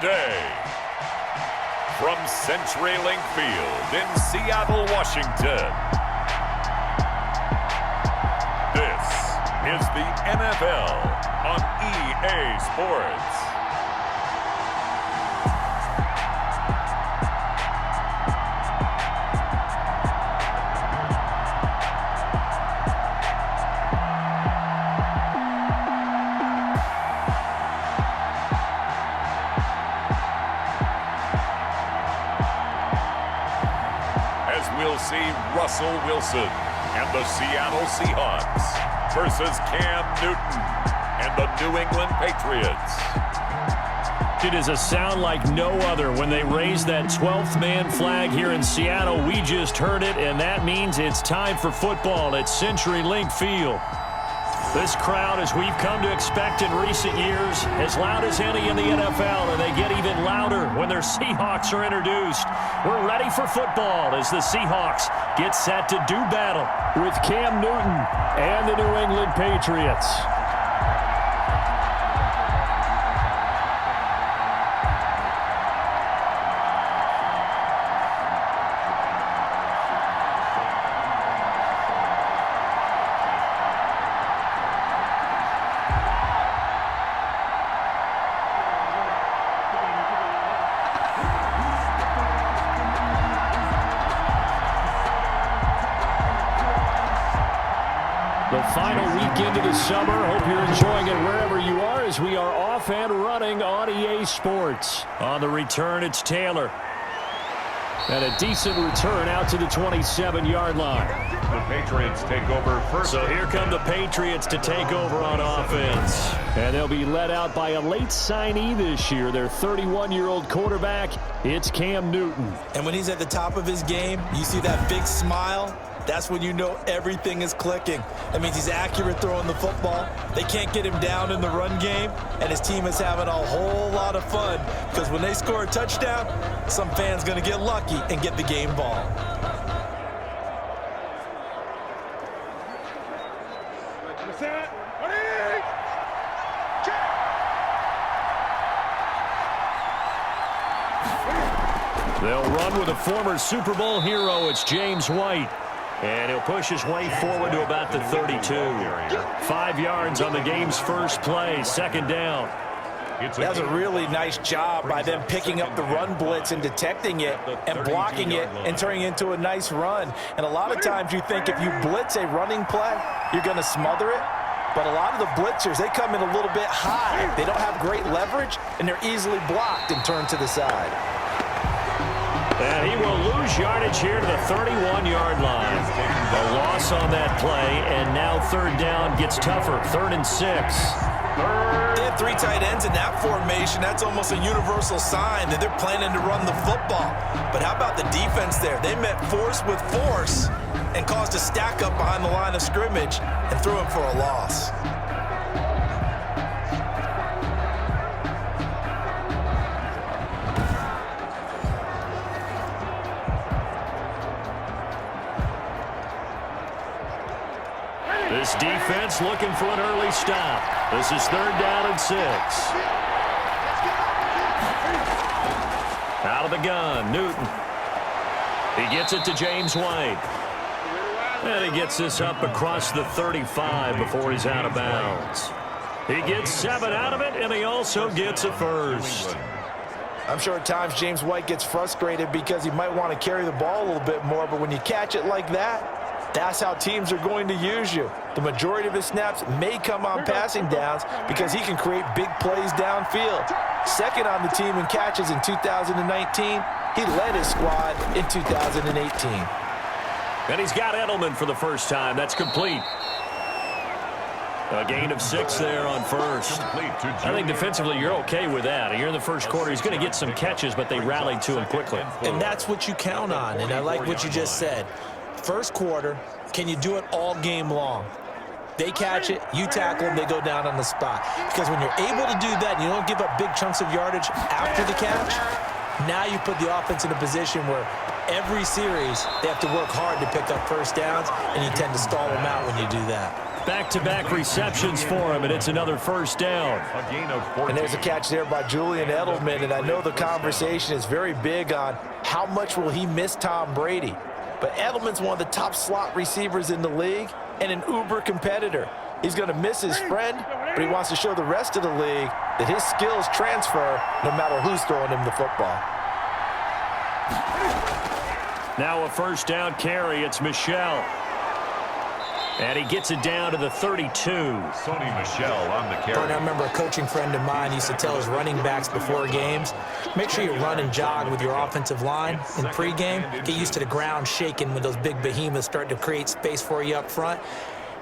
today. From CenturyLink Field in Seattle, Washington, this is the NFL on EA Sports. We'll see Russell Wilson and the Seattle Seahawks versus Cam Newton and the New England Patriots. It is a sound like no other when they raise that 12th man flag here in Seattle. We just heard it, and that means it's time for football at CenturyLink Field. This crowd, as we've come to expect in recent years, as loud as any in the NFL, and they get even louder when their Seahawks are introduced. We're ready for football as the Seahawks get set to do battle with Cam Newton and the New England Patriots. The final weekend of the summer. Hope you're enjoying it wherever you are as we are off and running on EA Sports. On the return, it's Taylor. And a decent return out to the 27-yard line. The Patriots take over first. So here come the Patriots to take over on offense. And they'll be led out by a late signee this year, their 31-year-old quarterback. It's Cam Newton. And when he's at the top of his game, you see that big smile. That's when you know everything is clicking. That means he's accurate throwing the football. They can't get him down in the run game, and his team is having a whole lot of fun because when they score a touchdown, some fan's going to get lucky and get the game ball. They'll run with a former Super Bowl hero. It's James White. And he'll push his way forward to about the 32. 5 yards on the game's first play, second down. That was a really nice job by them picking up the run blitz and detecting it and blocking it and turning it into a nice run. And a lot of times you think if you blitz a running play, you're going to smother it. But a lot of the blitzers, they come in a little bit high. They don't have great leverage, and they're easily blocked and turned to the side. And he will lose yardage here to the 31-yard line. A loss on that play, and now third down gets tougher. 3rd and 6. They had 3 tight ends in that formation. That's almost a universal sign that they're planning to run the football. But how about the defense there? They met force with force and caused a stack up behind the line of scrimmage and threw him for a loss. This defense looking for an early stop. This is 3rd down and 6. Out of the gun, Newton. He gets it to James White. And he gets this up across the 35 before he's out of bounds. He gets 7 out of it, and he also gets a first. I'm sure at times James White gets frustrated because he might want to carry the ball a little bit more, but when you catch it like that, that's how teams are going to use you. The majority of his snaps may come on passing downs because he can create big plays downfield. Second on the team in catches in 2019. He led his squad in 2018. And he's got Edelman for the first time. That's complete. A gain of 6 there on first. I think defensively you're okay with that. You're in the first quarter. He's going to get some catches, but they rallied to him quickly. And that's what you count on, and I like what you just said. First quarter, can you do it all game long? They catch it, you tackle them, they go down on the spot. Because when you're able to do that and you don't give up big chunks of yardage after the catch, now you put the offense in a position where every series they have to work hard to pick up first downs, and you tend to stall them out when you do that. Back-to-back receptions for him, and it's another first down. A gain of 14. And there's a catch there by Julian Edelman, and I know the conversation is very big on how much will he miss Tom Brady. But Edelman's one of the top slot receivers in the league and an uber competitor. He's going to miss his friend, but he wants to show the rest of the league that his skills transfer no matter who's throwing him the football. Now a first down carry. It's Michel. And he gets it down to the 32. Sony Michel on the carry. I remember a coaching friend of mine used to tell his running backs before games, make sure you run and jog with your offensive line in pregame. Get used to the ground shaking when those big behemoths start to create space for you up front.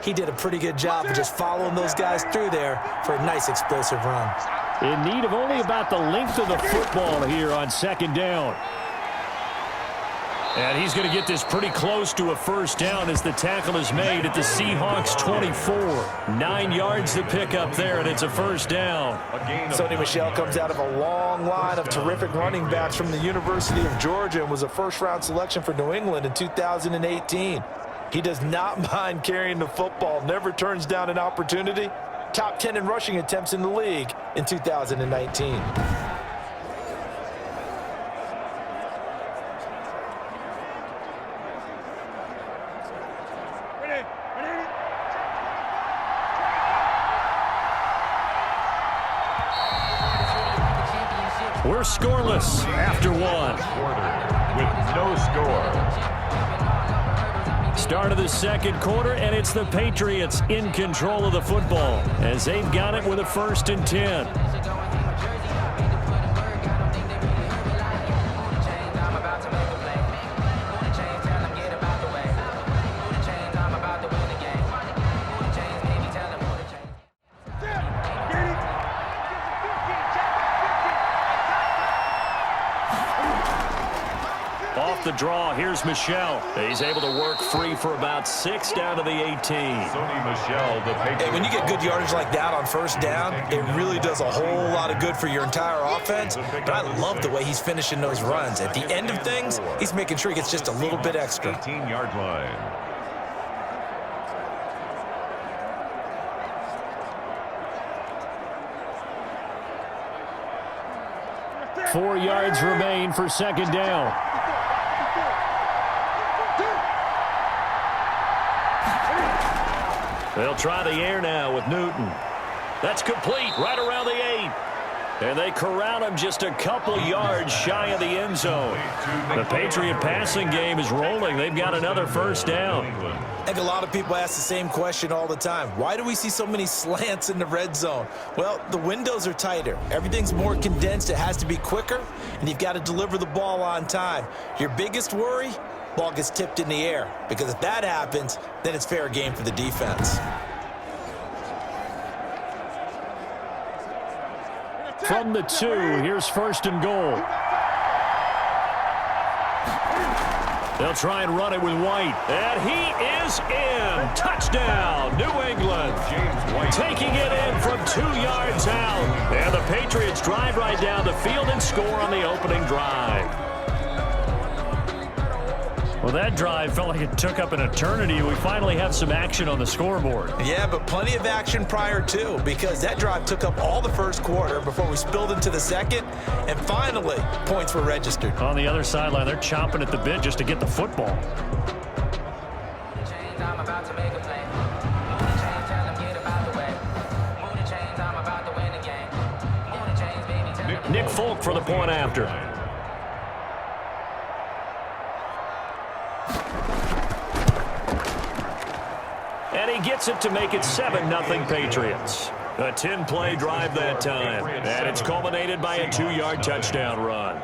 He did a pretty good job of just following those guys through there for a nice explosive run. In need of only about the length of the football here on second down. And he's going to get this pretty close to a first down as the tackle is made at the Seahawks 24. 9 yards to pick up there, and it's a first down. Sony Michel comes out of a long line of terrific running backs from the University of Georgia and was a first-round selection for New England in 2018. He does not mind carrying the football, never turns down an opportunity. Top 10 in rushing attempts in the league in 2019. We're scoreless after one. With no score. Start of the second quarter, and it's the Patriots in control of the football as they've got it with a 1st and 10. Off the draw, here's Michel. He's able to work free for about 6 down to the 18. Sony Michel, the Patriots. Hey, when you get good yardage like that on first down, it really does a whole lot of good for your entire offense. But I love the way he's finishing those runs. At the end of things, he's making sure he gets just a little bit extra. 18-yard line. Four yards remain for second down. They'll try the air now with Newton. That's complete right around the 8. And they corral him just a couple yards shy of the end zone. The Patriot passing game is rolling. They've got another first down. I think a lot of people ask the same question all the time. Why do we see so many slants in the red zone? Well, the windows are tighter. Everything's more condensed. It has to be quicker, and you've got to deliver the ball on time. Your biggest worry? Ball gets tipped in the air, because if that happens, then it's fair game for the defense. From the 2, here's 1st and goal. They'll try and run it with White. And he is in. Touchdown, New England. James White taking it in from 2 yards out. And the Patriots drive right down the field and score on the opening drive. Well, that drive felt like it took up an eternity. We finally have some action on the scoreboard. Yeah, but plenty of action prior to, because that drive took up all the first quarter before we spilled into the second, and finally, points were registered. On the other sideline, they're chomping at the bit just to get the football. Nick Folk for the point after. And he gets it to make it 7-0 Patriots. A 10-play drive that time. And it's culminated by a 2-yard touchdown run.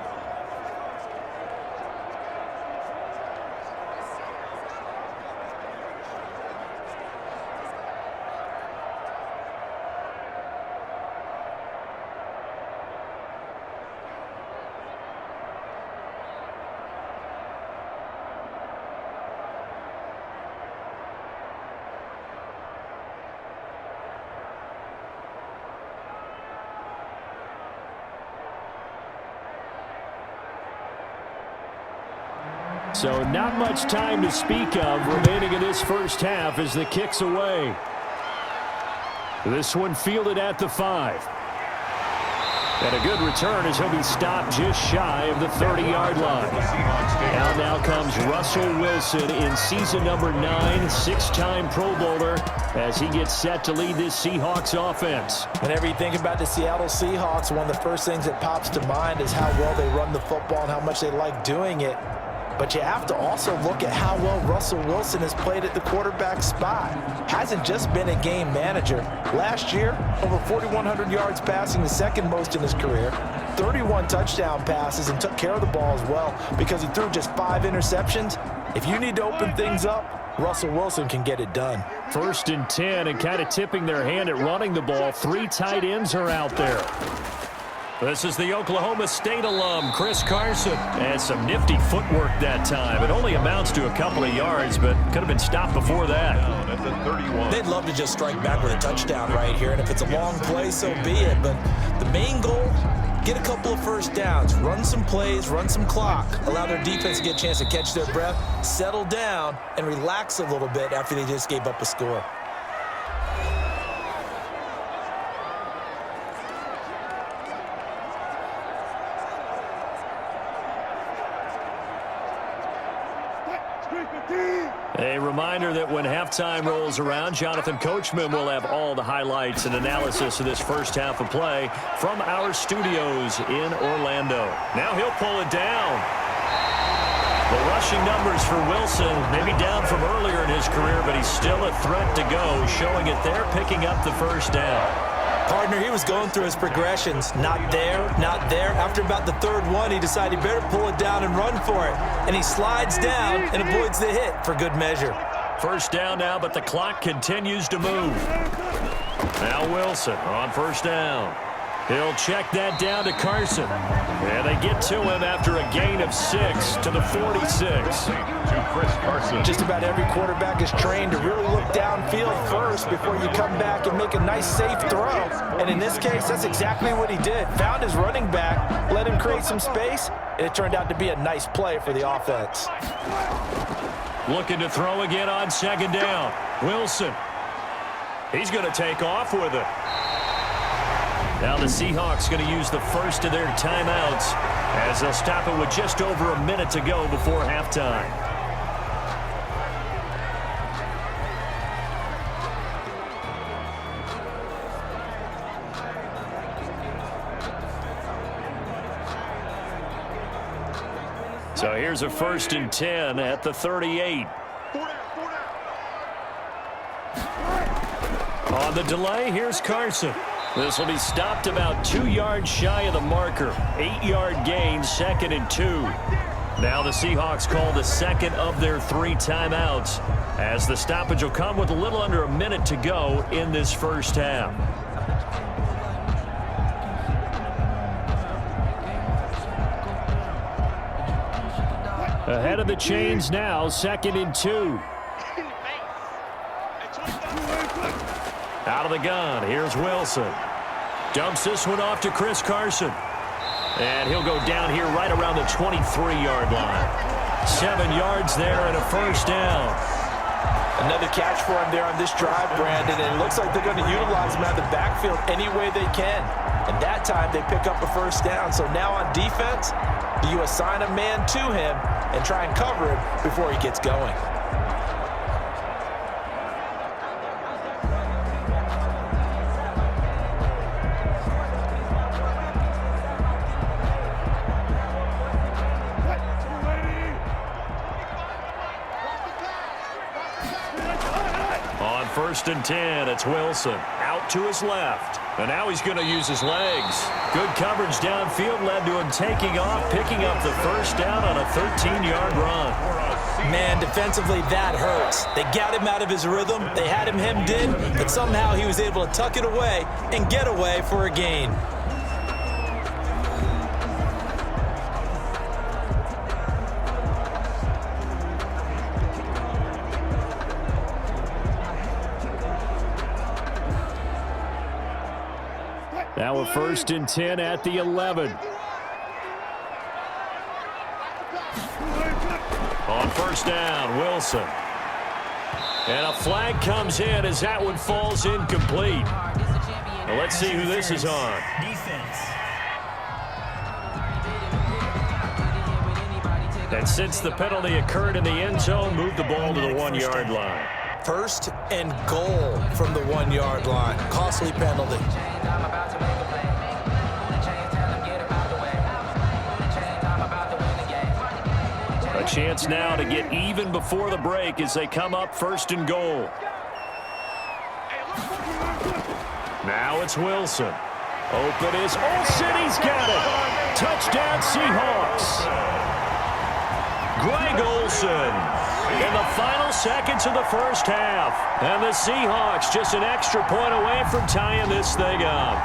So not much time to speak of remaining in this first half as the kick's away. This one fielded at the 5. And a good return as he'll be stopped just shy of the 30-yard line. Now comes Russell Wilson in season number 9, six-time Pro Bowler, as he gets set to lead this Seahawks offense. Whenever you think about the Seattle Seahawks, one of the first things that pops to mind is how well they run the football and how much they like doing it. But you have to also look at how well Russell Wilson has played at the quarterback spot. Hasn't just been a game manager. Last year, over 4,100 yards passing, the second most in his career. 31 touchdown passes and took care of the ball as well because he threw just 5 interceptions. If you need to open things up, Russell Wilson can get it done. 1st and 10 and kind of tipping their hand at running the ball. 3 tight ends are out there. This is the Oklahoma State alum, Chris Carson. And some nifty footwork that time. It only amounts to a couple of yards, but could have been stopped before that. They'd love to just strike back with a touchdown right here, and if it's a long play, so be it. But the main goal, get a couple of first downs, run some plays, run some clock, allow their defense to get a chance to catch their breath, settle down, and relax a little bit after they just gave up a score. A reminder that when halftime rolls around, Jonathan Coachman will have all the highlights and analysis of this first half of play from our studios in Orlando. Now he'll pull it down. The rushing numbers for Wilson maybe down from earlier in his career, but he's still a threat to go, showing it there, picking up the first down. Partner, he was going through his progressions. Not there, not there. After about the 3rd one, he decided he better pull it down and run for it. And he slides down and avoids the hit for good measure. First down now, but the clock continues to move. Now Wilson on first down. He'll check that down to Carson. And they get to him after a gain of 6 to the 46. To Chris Carson. Just about every quarterback is trained to really look downfield first before you come back and make a nice, safe throw. And in this case, that's exactly what he did. Found his running back, let him create some space, and it turned out to be a nice play for the offense. Looking to throw again on 2nd down. Wilson. He's going to take off with it. Now the Seahawks going to use the first of their timeouts as they'll stop it with just over a minute to go before halftime. So here's a 1st and 10 at the 38. On the delay, here's Carson. This will be stopped about 2 yards shy of the marker. 8-yard gain, 2nd and 2. Now the Seahawks call the second of their 3 timeouts as the stoppage will come with a little under a minute to go in this first half. Ahead of the chains now, 2nd and 2. Out of the gun, here's Wilson. Dumps this one off to Chris Carson. And he'll go down here right around the 23-yard line. 7 yards there and a first down. Another catch for him there on this drive, Brandon, and it looks like they're going to utilize him out of the backfield any way they can. And that time they pick up a first down. So now on defense, do you assign a man to him and try and cover him before he gets going? On 1st and 10, it's Wilson out to his left. And now he's going to use his legs. Good coverage downfield led to him taking off, picking up the first down on a 13-yard run. Man, defensively, that hurts. They got him out of his rhythm. They had him hemmed in, but somehow he was able to tuck it away and get away for a gain. Now a 1st and 10 at the 11. On first down, Wilson. And a flag comes in as that one falls incomplete. Now let's see who this is on. Defense. And since the penalty occurred in the end zone, move the ball to the 1-yard line. First and goal from the 1-yard line. Costly penalty. A chance now to get even before the break as they come up first and goal. Now it's Wilson. Open is Olsen. He's got it. Touchdown Seahawks. Greg Olsen in the final seconds of the first half. And the Seahawks just an extra point away from tying this thing up.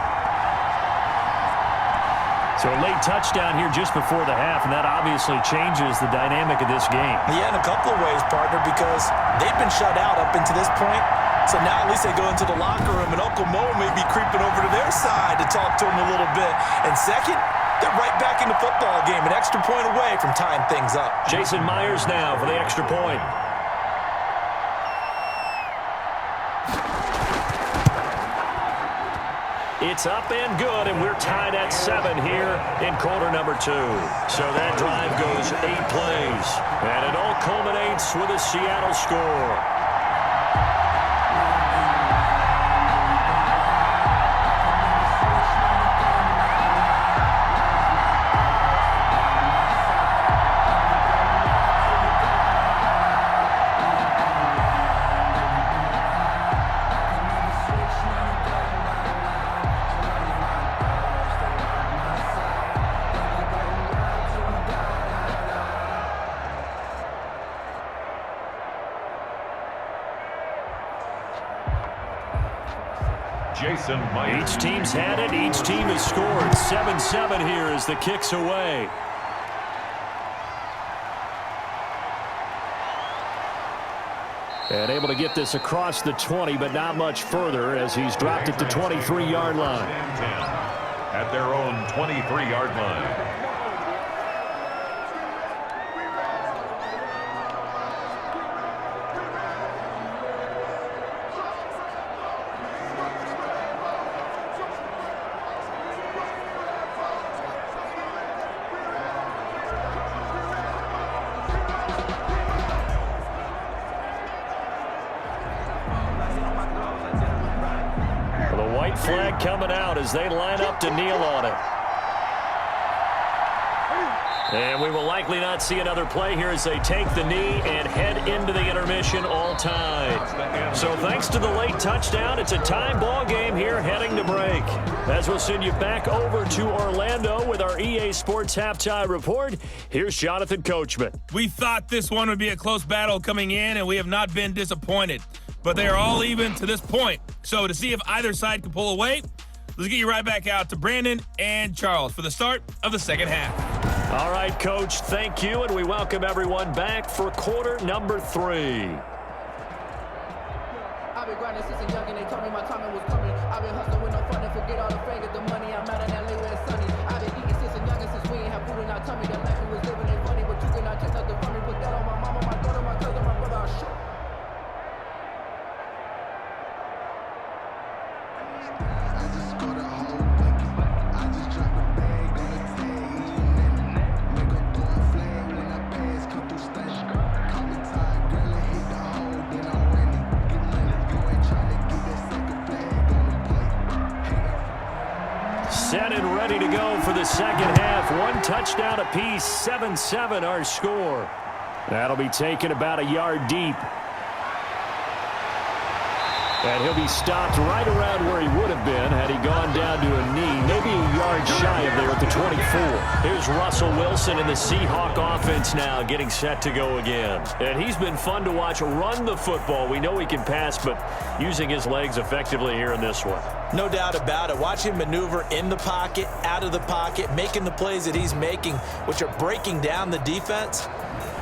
So a late touchdown here just before the half, and that obviously changes the dynamic of this game. Yeah, in a couple of ways, partner, because they've been shut out up until this point. So now at least they go into the locker room, and Uncle Mo may be creeping over to their side to talk to him a little bit. And second, they're right back in the football game, an extra point away from tying things up. Jason Myers now for the extra point. It's up and good, and we're tied at 7 here in quarter number 2. So that drive goes 8 plays, and it all culminates with a Seattle score. Each team's had it. Each team has scored. 7-7 here as the kick's away. And able to get this across the 20, but not much further as he's dropped it to 23-yard line. At their own 23-yard line. Flag coming out as they line up to kneel on it. And we will likely not see another play here as they take the knee and head into the intermission all tied. So thanks to the late touchdown, it's a time ball game here heading to break. As we'll send you back over to Orlando with our EA Sports Halftime Report, here's Jonathan Coachman. We thought this one would be a close battle coming in, and we have not been disappointed. But they are all even to this point. So to see if either side can pull away, let's get you right back out to Brandon and Charles for the start of the second half. All right, Coach, thank you, and we welcome everyone back for quarter number 3. I've been grinding since a young and they told me my timing was coming. I've been hustling with no fun and forget all the fame, get the money. I'm out in LA where it's sunny. I've been eating since a young and since we ain't have food in our tummy. The life we was living ain't funny, but you cannot take nothing from me. Put that on my mama, my daughter, my cousin, my brother, I'll shoot. Set and ready to go for the second half. 1 touchdown apiece, 7-7 our score. That'll be taken about a yard deep. And he'll be stopped right around where he would have been had he gone down to a knee, maybe a yard shy of there at the 24. Here's Russell Wilson in the Seahawk offense now getting set to go again. And he's been fun to watch run the football. We know he can pass, but using his legs effectively here in this one. No doubt about it. Watch him maneuver in the pocket, out of the pocket, making the plays that he's making, which are breaking down the defense.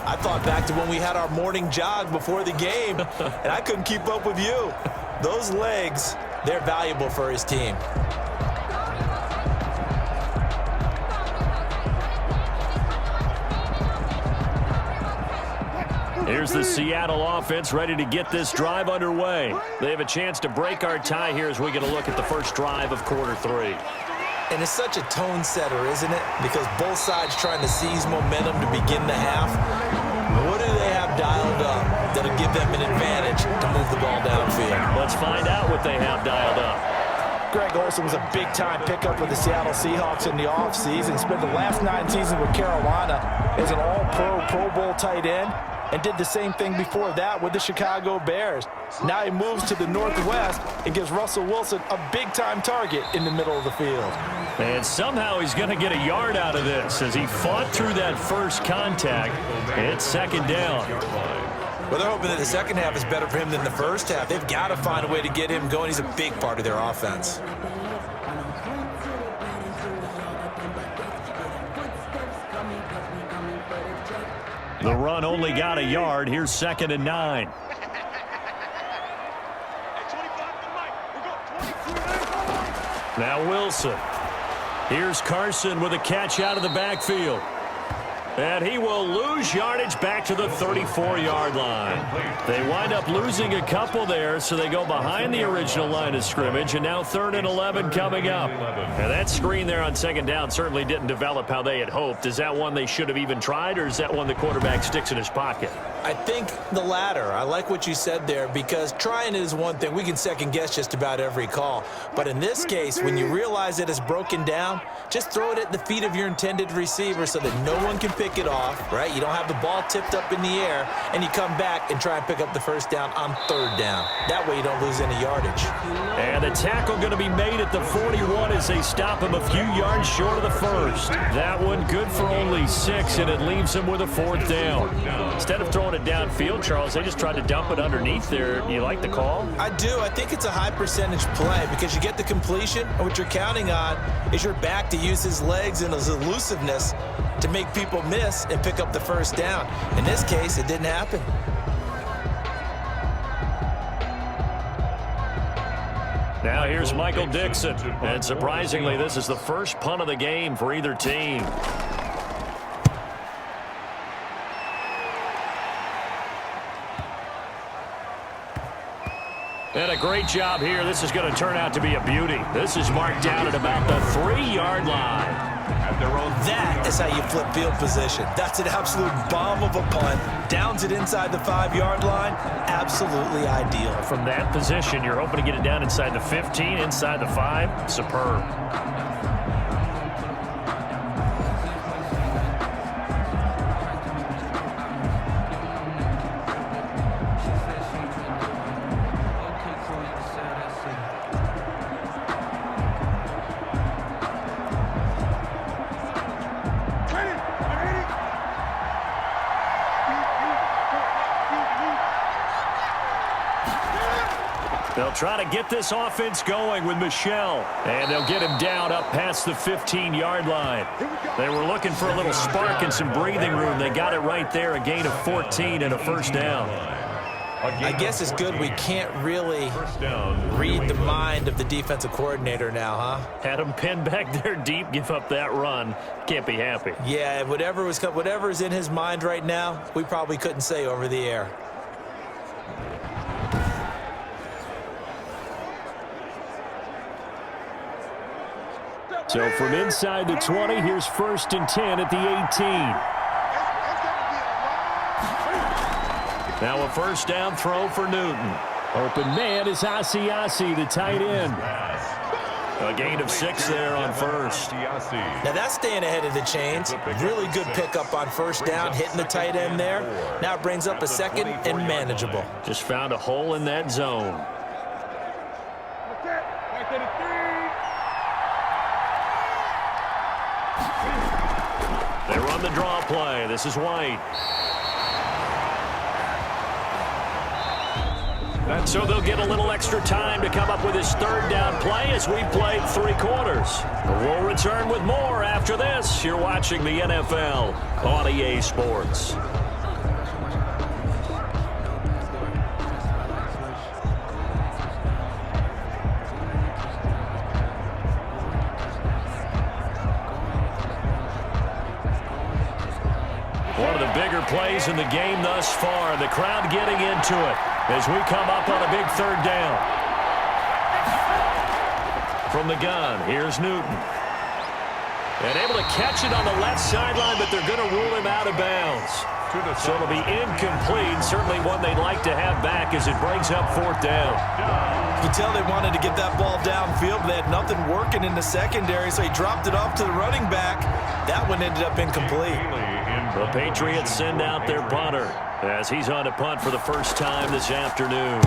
I thought back to when we had our morning jog before the game, and I couldn't keep up with you. Those legs, they're valuable for his team. Here's the Seattle offense ready to get this drive underway. They have a chance to break our tie here as we get a look at the first drive of quarter 3. And it's such a tone setter, isn't it? Because both sides trying to seize momentum to begin the half. What do they have dialed up that'll give them an advantage to move the ball downfield? Let's find out what they have dialed up. Greg Olsen was a big-time pickup with the Seattle Seahawks in the offseason. Spent the last 9 seasons with Carolina as an all-pro, Pro Bowl tight end, and did the same thing before that with the Chicago Bears. Now he moves to the Northwest and gives Russell Wilson a big-time target in the middle of the field. And somehow he's going to get a yard out of this as he fought through that first contact. It's second down. Well, they're hoping that the second half is better for him than the first half. They've got to find a way to get him going. He's a big part of their offense. The run only got a yard. Here's 2nd and 9. Now Wilson. Here's Carson with a catch out of the backfield. And he will lose yardage back to the 34-yard line. They wind up losing a couple there, so they go behind the original line of scrimmage, and now 3rd and 11 coming up. And that screen there on 2nd down certainly didn't develop how they had hoped. Is that one they should have even tried, or is that one the quarterback sticks in his pocket? I think the latter. I like what you said there, because trying is one thing. We can second-guess just about every call. But in this case, when you realize that it's broken down, just throw it at the feet of your intended receiver so that no one can pick it off, right? You don't have the ball tipped up in the air, and you come back and try and pick up the first down on 3rd down. That way you don't lose any yardage. And the tackle going to be made at the 41 as they stop him a few yards short of the first. That one good for only 6, and it leaves him with a 4th down. Instead of throwing it downfield, Charles, they just tried to dump it underneath there. You like the call? I do. I think it's a high percentage play because you get the completion, and what you're counting on is your back to use his legs and his elusiveness to make people miss and pick up the first down. In this case, it didn't happen. Now here's Michael Dixon. And surprisingly, this is the first punt of the game for either team. And a great job here. This is going to turn out to be a beauty. This is marked down at about the 3-yard line. That is how you flip field position. That's an absolute bomb of a punt. Downs it inside the 5-yard line. Absolutely ideal. From that position, you're hoping to get it down inside the 15, inside the 5. Superb. They'll try to get this offense going with Michel, and they'll get him down up past the 15-yard line. They were looking for a little spark and some breathing room. They got it right there, a gain of 14 and a first down. I guess it's good we can't really read the mind of the defensive coordinator now, huh? Had him pinned back there deep, give up that run. Can't be happy. Yeah, whatever is in his mind right now, we probably couldn't say over the air. So from inside the 20, here's 1st and 10 at the 18. Now a first down throw for Newton. Open man is Asiasi, the tight end. A gain of 6 there on first. Now that's staying ahead of the chains. Really good pickup on first down, hitting the tight end there. Now it brings up a 2nd and manageable. Just found a hole in that zone. They run the draw play. This is White. So they'll get a little extra time to come up with his 3rd down play as we played 3 quarters. We'll return with more after this. You're watching the NFL on EA Sports. plays in the game thus far. The crowd getting into it as we come up on a big third down. From the gun, here's Newton. And able to catch it on the left sideline, but they're going to rule him out of bounds. So it'll be incomplete. Certainly one they'd like to have back as it brings up fourth down. You can tell they wanted to get that ball downfield, but they had nothing working in the secondary, so he dropped it off to the running back. That one ended up incomplete. The Patriots send out their punter as he's on to punt for the first time this afternoon.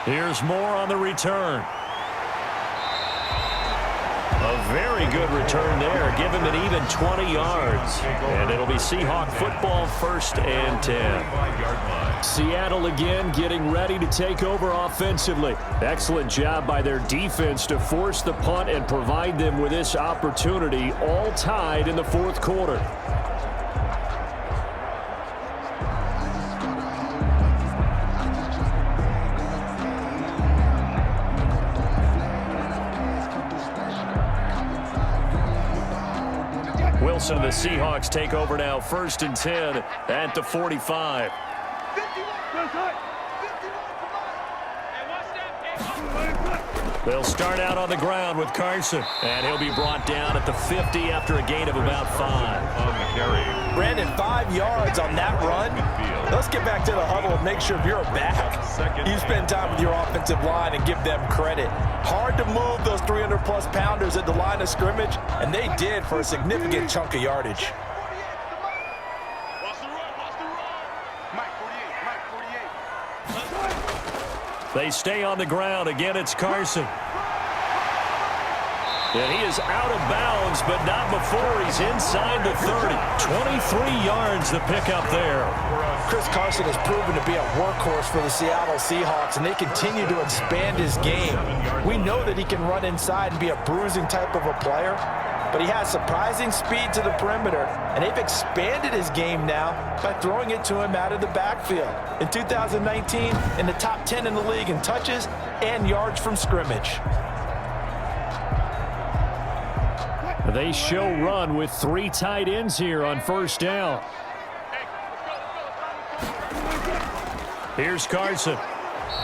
Here's more on the return. A very good return there. Give him an even 20 yards. And it'll be Seahawk football, 1st and 10. Seattle again getting ready to take over offensively. Excellent job by their defense to force the punt and provide them with this opportunity, all tied in the fourth quarter. Wilson and the Seahawks take over now, 1st and 10 at the 45. They'll start out on the ground with Carson, and he'll be brought down at the 50 after a gain of about 5. On the carry. Brandon, 5 yards on that run. Let's get back to the huddle and make sure you're back. You spend time with your offensive line and give them credit. Hard to move those 300-plus pounders at the line of scrimmage, and they did for a significant chunk of yardage. They stay on the ground. Again, it's Carson. And he is out of bounds, but not before he's inside the 30. 23 yards the pickup there. Chris Carson has proven to be a workhorse for the Seattle Seahawks, and they continue to expand his game. We know that he can run inside and be a bruising type of a player, but he has surprising speed to the perimeter, and they've expanded his game now by throwing it to him out of the backfield. In 2019, in the top 10 in the league in touches and yards from scrimmage. They show run with 3 tight ends here on 1st down. Here's Carson.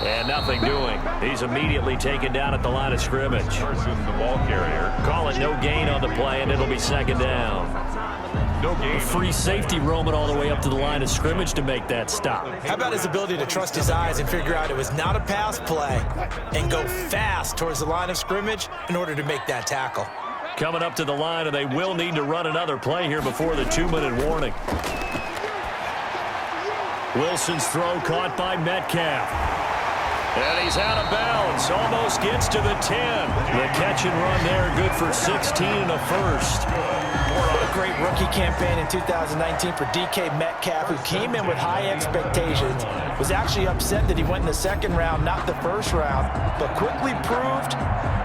And nothing doing. He's immediately taken down at the line of scrimmage. Carson, the ball carrier. Call it no gain on the play, and it'll be 2nd down. No gain. A free safety roaming all the way up to the line of scrimmage to make that stop. How about his ability to trust his eyes and figure out it was not a pass play and go fast towards the line of scrimmage in order to make that tackle? Coming up to the line, and they will need to run another play here before the 2-minute warning. Wilson's throw caught by Metcalf. And he's out of bounds. Almost gets to the 10. The catch and run there, good for 16 and a first. A great rookie campaign in 2019 for DK Metcalf, who came in with high expectations, was actually upset that he went in the 2nd round, not the 1st round, but quickly proved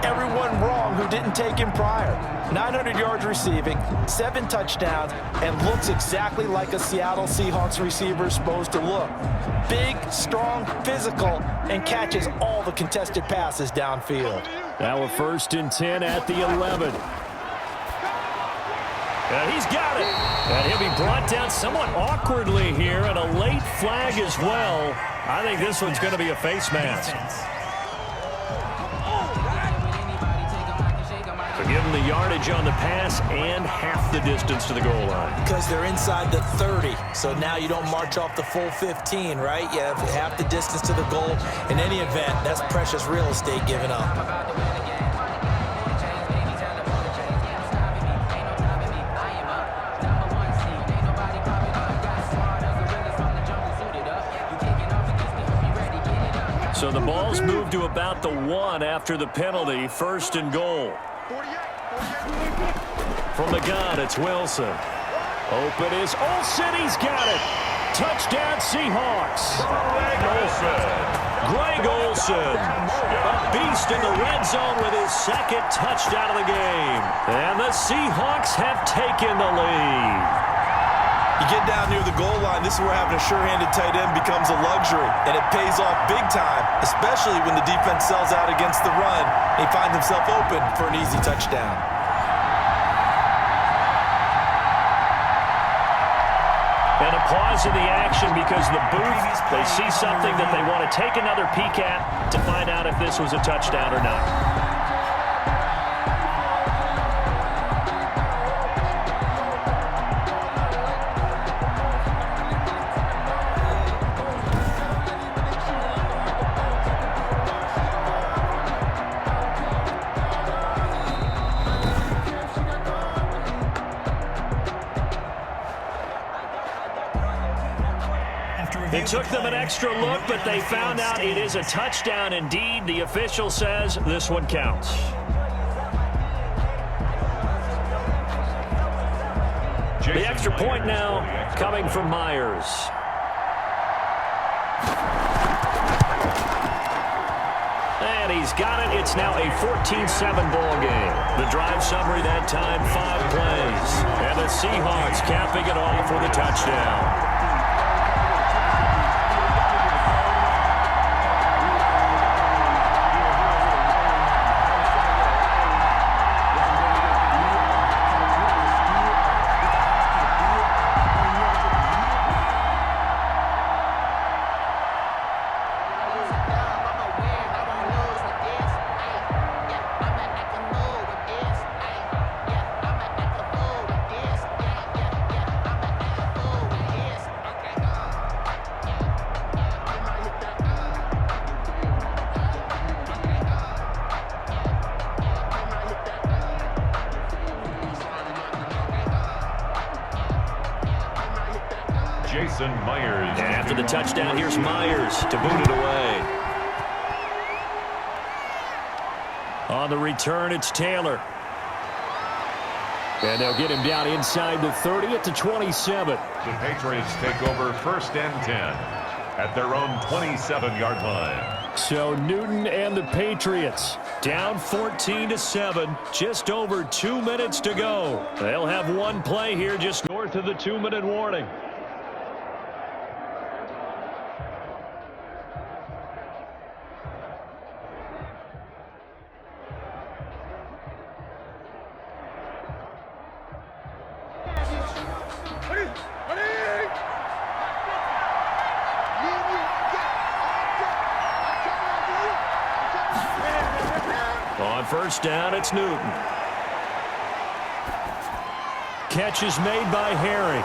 everyone wrong who didn't take him prior. 900 yards receiving, 7 touchdowns, and looks exactly like a Seattle Seahawks receiver is supposed to look. Big, strong, physical, and catches all the contested passes downfield. Now a 1st and 10 at the 11. And he's got it. And he'll be brought down somewhat awkwardly here, and a late flag as well. I think this one's going to be a face mask. So give him the yardage on the pass and half the distance to the goal line. Because they're inside the 30, so now you don't march off the full 15, right? You have half the distance to the goal. In any event, that's precious real estate given up. So the ball's moved to about the 1 after the penalty, 1st and goal. From the gun, it's Wilson. Open is Olsen. He's got it. Touchdown, Seahawks. Greg Olsen, a beast in the red zone with his 2nd touchdown of the game. And the Seahawks have taken the lead. You get down near the goal line, this is where having a sure-handed tight end becomes a luxury, and it pays off big time, especially when the defense sells out against the run. He finds himself open for an easy touchdown. And a pause in the action because the booth, they see something that they want to take another peek at to find out if this was a touchdown or not. It took them an extra look, but they found out it is a touchdown indeed. The official says this one counts. The extra point now coming from Myers. And he's got it. It's now a 14-7 ball game. The drive summary that time, 5 plays. And the Seahawks capping it off with a touchdown. Myers. And after the touchdown, here's Myers to boot it away. On the return, it's Taylor. And they'll get him down inside the 30 at the 27. The Patriots take over 1st and 10 at their own 27-yard line. So Newton and the Patriots down 14-7, just over 2 minutes to go. They'll have one play here just north of the 2-minute warning. On 1st down, it's Newton. Catch is made by Harry.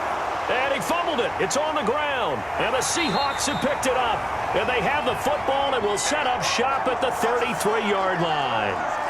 And he fumbled it. It's on the ground. And the Seahawks have picked it up. And they have the football and will set up shop at the 33-yard line.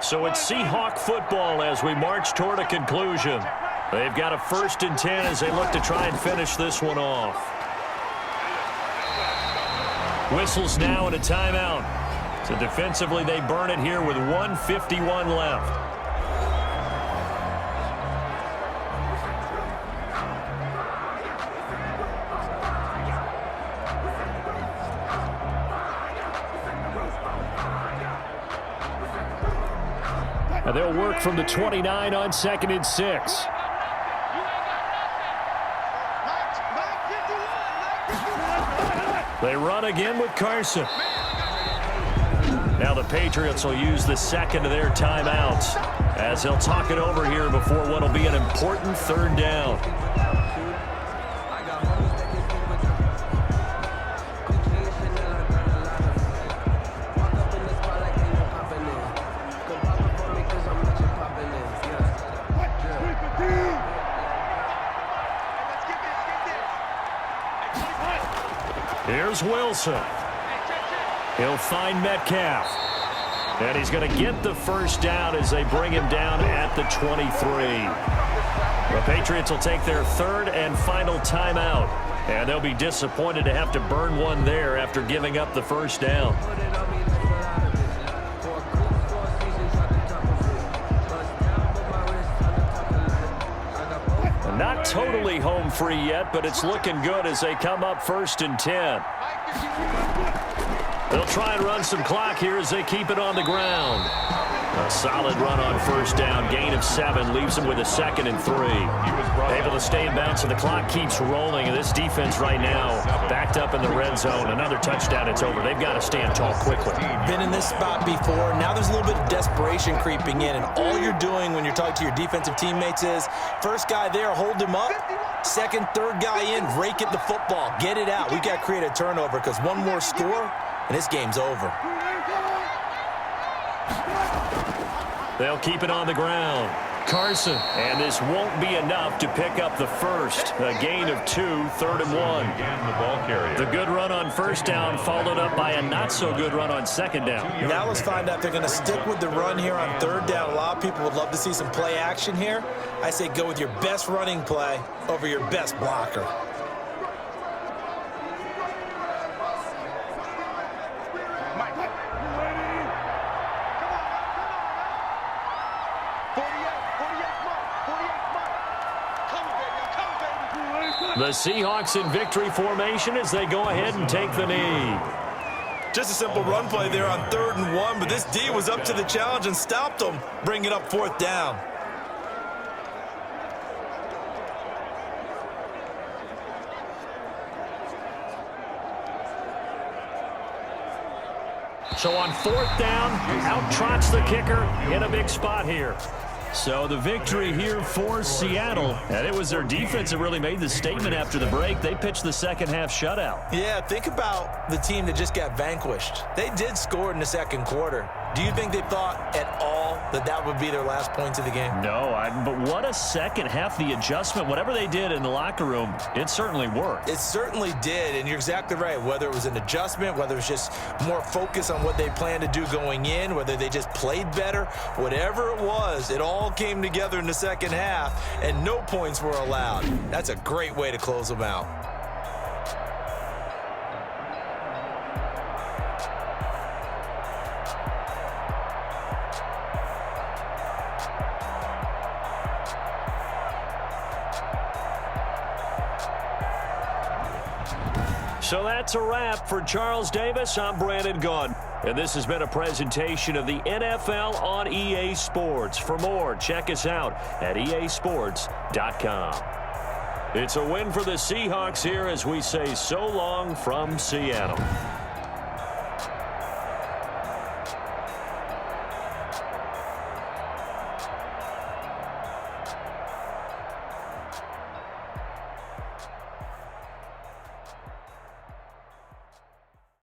So it's Seahawk football as we march toward a conclusion. They've got a 1st and 10 as they look to try and finish this one off. Whistles now and a timeout. So defensively they burn it here with 1:51 left. And they'll work from the 29 on 2nd and 6. They run again with Carson. Now the Patriots will use the 2nd of their timeouts as they'll talk it over here before what will be an important 3rd down. goes Wilson. He'll find Metcalf. And he's going to get the first down as they bring him down at the 23. The Patriots will take their third and final timeout. And they'll be disappointed to have to burn one there after giving up the first down. Not totally home free yet, but it's looking good as they come up 1st and 10. They'll try and run some clock here as they keep it on the ground. A solid run on first down. Gain of 7 leaves them with a 2nd and 3. Able to stay in bounds, and the clock keeps rolling. And this defense right now backed up in the red zone. Another touchdown, it's over. They've got to stand tall quickly. Been in this spot before. Now there's a little bit of desperation creeping in, and all you're doing when you're talking to your defensive teammates is first guy there, hold him up. Second, third guy in, rake at the football. Get it out. We got to create a turnover because one more score, and this game's over. They'll keep it on the ground. Carson. And this won't be enough to pick up the first. A gain of 2, 3rd and 1. The good run on first down followed up by a not-so-good run on second down. Now let's find out if they're going to stick with the run here on third down. A lot of people would love to see some play action here. I say go with your best running play over your best blocker. The Seahawks in victory formation as they go ahead and take the knee. Just a simple run play there on 3rd and 1, but this D was up to the challenge and stopped them, bringing up 4th down. So on 4th down, out trots the kicker in a big spot here. So the victory here for Seattle. And it was their defense that really made the statement after the break. They pitched the second half shutout. Yeah, think about the team that just got vanquished. They did score in the second quarter. Do you think they thought at all that that would be their last points of the game? No, but what a second half. The adjustment, whatever they did in the locker room, it certainly worked. It certainly did, and you're exactly right. Whether it was an adjustment, whether it was just more focus on what they planned to do going in, whether they just played better, whatever it was, it all came together in the second half, and no points were allowed. That's a great way to close them out. So that's a wrap for Charles Davis. I'm Brandon Gunn. And this has been a presentation of the NFL on EA Sports. For more, check us out at easports.com. It's a win for the Seahawks here as we say so long from Seattle.